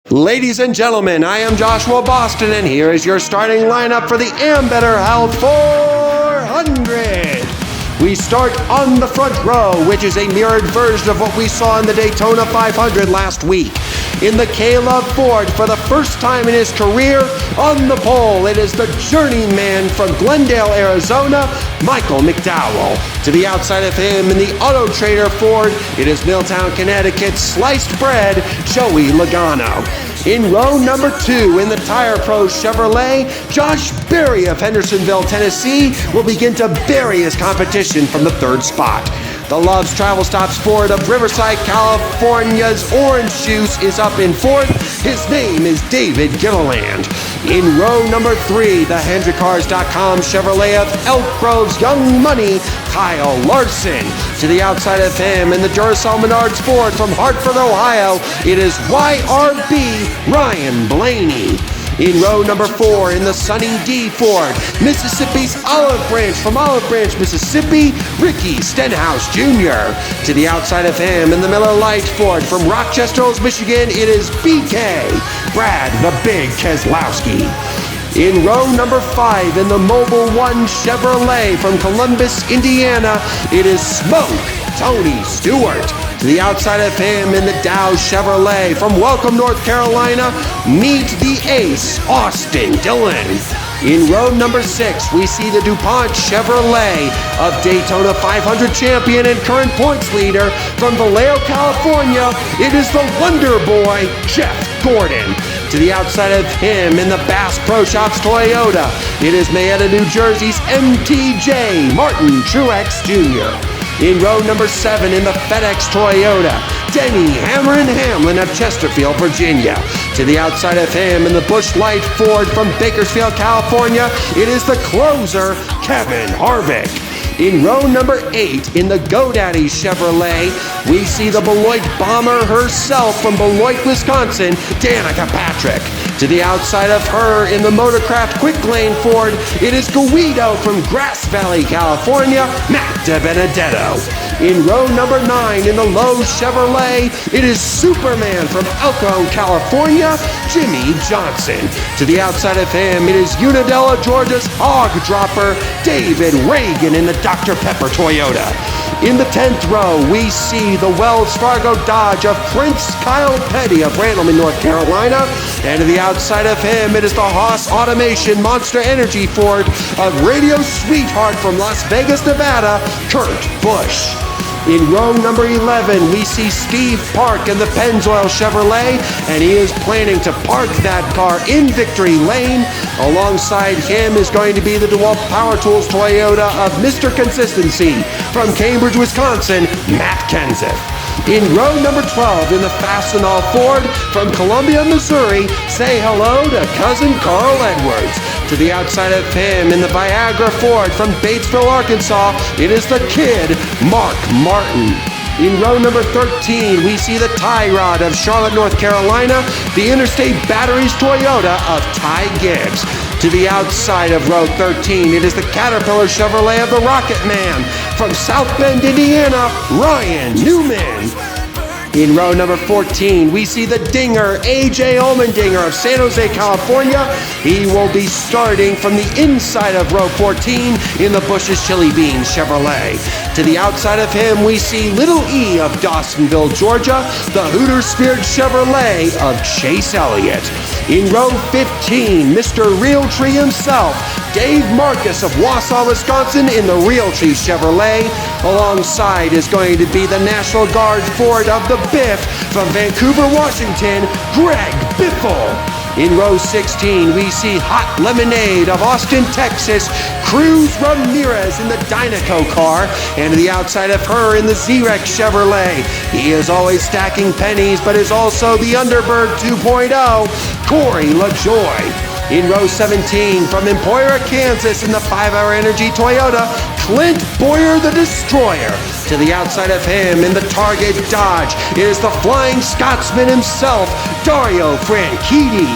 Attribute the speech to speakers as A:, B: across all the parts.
A: Ladies and gentlemen, I am Joshua Boston, and here is your starting lineup for the Ambetter Health 400. We start on the front row, which is a mirrored version of what we saw in the Daytona 500 last week. In the Caleb Ford, for the first time in his career, on the pole, it is the journeyman from Glendale, Arizona, Michael McDowell. To the outside of him in the Auto Trader Ford, it is Milltown, Connecticut, sliced bread, Joey Logano. In row number 2, in the Tire Pro Chevrolet, Josh Berry of Hendersonville, Tennessee, will begin to bury his competition from the 3rd spot. The Love's Travel Stops Ford of Riverside, California's Orange Juice is up in 4th. His name is David Gilliland. In row number 3, the HendrickCars.com Chevrolet of Elk Grove's Young Money, Kyle Larson. To the outside of him in the Duracell Menards Ford from Hartford, Ohio, it is YRB Ryan Blaney. In row number 4, in the Sunny D Ford, Mississippi's Olive Branch from Olive Branch, Mississippi, Ricky Stenhouse Jr. To the outside of him in the Miller Lite Ford from Rochester, Michigan, it is BK, Brad the Big Keselowski. In row number 5, in the Mobile One Chevrolet from Columbus, Indiana, it is Smoke Tony Stewart. To the outside of him in the Dow Chevrolet from Welcome, North Carolina, meet the ace, Austin Dillon. In row number 6, we see the DuPont Chevrolet of Daytona 500 champion and current points leader from Vallejo, California. It is the Wonder Boy, Jeff Gordon. To the outside of him in the Bass Pro Shops Toyota, it is Marietta, New Jersey's MTJ, Martin Truex Jr. In row number 7, in the FedEx Toyota, Denny Hamlin of Chesterfield, Virginia. To the outside of him in the Busch Light Ford from Bakersfield, California, it is the closer, Kevin Harvick. In row number 8, in the GoDaddy Chevrolet, we see the Beloit Bomber herself from Beloit, Wisconsin, Danica Patrick. To the outside of her in the Motorcraft Quick Lane Ford, it is Guido from Grass Valley, California, Matt DiBenedetto. In row number 9, in the Lowe's Chevrolet, it is Superman from El Cajon, California, Jimmy Johnson. To the outside of him, it is Unadilla, Georgia's Hog Dropper, David Reagan in the Dr. Pepper Toyota. In the 10th row, we see the Wells Fargo Dodge of Prince Kyle Petty of Randleman, North Carolina. And to the outside of him, it is the Haas Automation Monster Energy Ford of Radio Sweetheart from Las Vegas, Nevada, Kurt Busch. In row number 11, we see Steve Park in the Pennzoil Chevrolet, and he is planning to park that car in Victory Lane. Alongside him is going to be the DeWalt Power Tools Toyota of Mr. Consistency from Cambridge, Wisconsin, Matt Kenseth. In row number 12, in the Fastenal Ford from Columbia, Missouri, say hello to cousin Carl Edwards. To the outside of him in the Viagra Ford from Batesville, Arkansas, it is the kid, Mark Martin. In row number 13, we see the Tie Rod of Charlotte, North Carolina, the Interstate Batteries Toyota of Ty Gibbs. To the outside of row 13, it is the Caterpillar Chevrolet of the Rocket Man from South Bend, Indiana, Ryan Newman. In row number 14, we see the Dinger, A.J. Allmendinger of San Jose, California. He will be starting from the inside of row 14 in the Bush's Chili Beans Chevrolet. To the outside of him, we see Little E of Dawsonville, Georgia, the Hooters Spirit Chevrolet of Chase Elliott. In row 15, Mr. Realtree himself, Dave Marcus of Wausau, Wisconsin in the Realtree Chevrolet. Alongside is going to be the National Guard Ford of the Biff from Vancouver, Washington, Greg Biffle. In row 16, we see Hot Lemonade of Austin, Texas, Cruz Ramirez in the Dynaco car, and to the outside of her in the Z-Rex Chevrolet. He is always stacking pennies, but is also the Underbird 2.0, Corey LaJoy. In row 17, from Emporia, Kansas, in the 5-Hour Energy Toyota, Clint Boyer the Destroyer. To the outside of him, in the Target Dodge, is the Flying Scotsman himself, Dario Franchitti.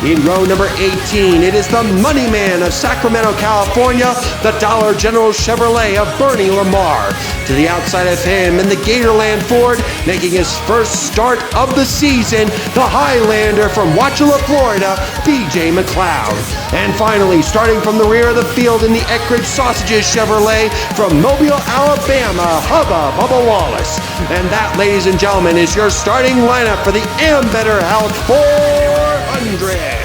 A: In row number 18, it is the money man of Sacramento, California, the Dollar General Chevrolet of Bernie Lamar. To the outside of him in the Gatorland Ford, making his first start of the season, the Highlander from Wauchula, Florida, BJ McLeod. And finally, starting from the rear of the field in the Eckridge Sausages Chevrolet from Mobile, Alabama, Hubba Bubba Wallace. And that, ladies and gentlemen, is your starting lineup for the Ambetter Health 400.